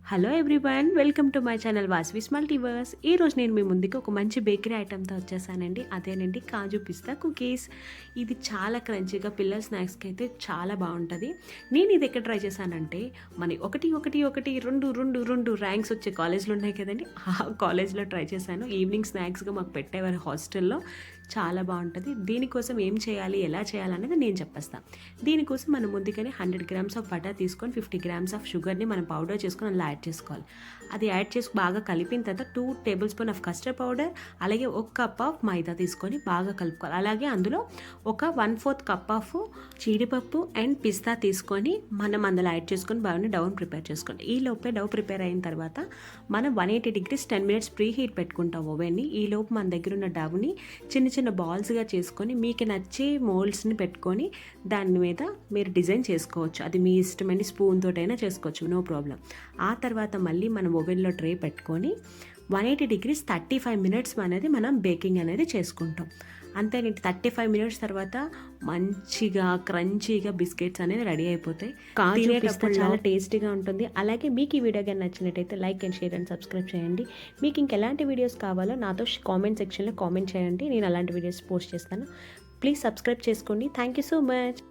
Hello everyone, welcome to my channel వాస్విస్ multiverse. ఈరోజు నేను మీ ముందుకు ఒక మంచి బేకరీ ఐటెంతో వచ్చేసానండి. అదేనండి కాజు పిస్తా కుకీస్. ఇది చాలా క్రంచీగా పిల్లల స్నాక్స్కి అయితే చాలా బాగుంటుంది. నేను ఇది ఎక్కడ ట్రై చేశానంటే మన రెండు ర్యాంక్స్ వచ్చే కాలేజ్లు ఉన్నాయి కదండి, ఆ కాలేజ్లో ట్రై చేశాను. ఈవినింగ్ స్నాక్స్గా మాకు పెట్టేవారు హాస్టల్లో. చాలా బాగుంటుంది. దీనికోసం ఏం చేయాలి, ఎలా చేయాలనేది నేను చెప్పేస్తాను. దీనికోసం మనం ముందుగానే 100 గ్రామ్స్ ఆఫ్ బటర్ తీసుకొని 50 గ్రామ్స్ ఆఫ్ షుగర్ని మనం పౌడర్ చేసుకొని అందులో యాడ్ చేసుకోవాలి. అది యాడ్ చేసి బాగా కలిపిన తర్వాత 2 table spoon of custard powder, అలాగే 1 కప్ ఆఫ్ మైదా తీసుకొని బాగా కలుపుకోవాలి. అలాగే అందులో ఒక 1/4 కప్ ఆఫ్ జీడిపప్పు అండ్ పిస్తా తీసుకొని మనం అందులో యాడ్ చేసుకొని బాగా డౌ ప్రిపేర్ చేసుకోండి. ఈ లోపే డౌ ప్రిపేర్ అయిన తర్వాత మనం 180 degrees 10 minutes ప్రీ హీట్ పెట్టుకుంటాం ఓవెన్ని. ఈ లోపు మన దగ్గర ఉన్న డవ్ని చిన్న చిన్న బాల్స్గా చేసుకొని మీకు నచ్చే మోల్డ్స్ని పెట్టుకొని దాని మీద మీరు డిజైన్ చేసుకోవచ్చు. అది మీ ఇష్టమైన స్పూన్ తోటైనా చేసుకోవచ్చు, నో ప్రాబ్లం. ఆ తర్వాత మళ్ళీ మనం ఓవెన్లో ట్రే పెట్టుకొని 180 degrees 35 minutes అనేది మనం బేకింగ్ అనేది చేసుకుంటాం. అంతేనండి. 35 minutes తర్వాత మంచిగా క్రంచీగా బిస్కెట్స్ అనేది రెడీ అయిపోతాయి. తినేటప్పుడు చాలా టేస్టీగా ఉంటుంది. అలాగే మీకు ఈ వీడియో కానీ నచ్చినట్టయితే like and share and subscribe చేయండి. మీకు ఇంకెలాంటి వీడియోస్ కావాలో నాతో కామెంట్ సెక్షన్లో కామెంట్ చేయండి. నేను అలాంటి వీడియోస్ పోస్ట్ చేస్తాను. ప్లీజ్ సబ్స్క్రైబ్ చేసుకోండి. Thank you so much.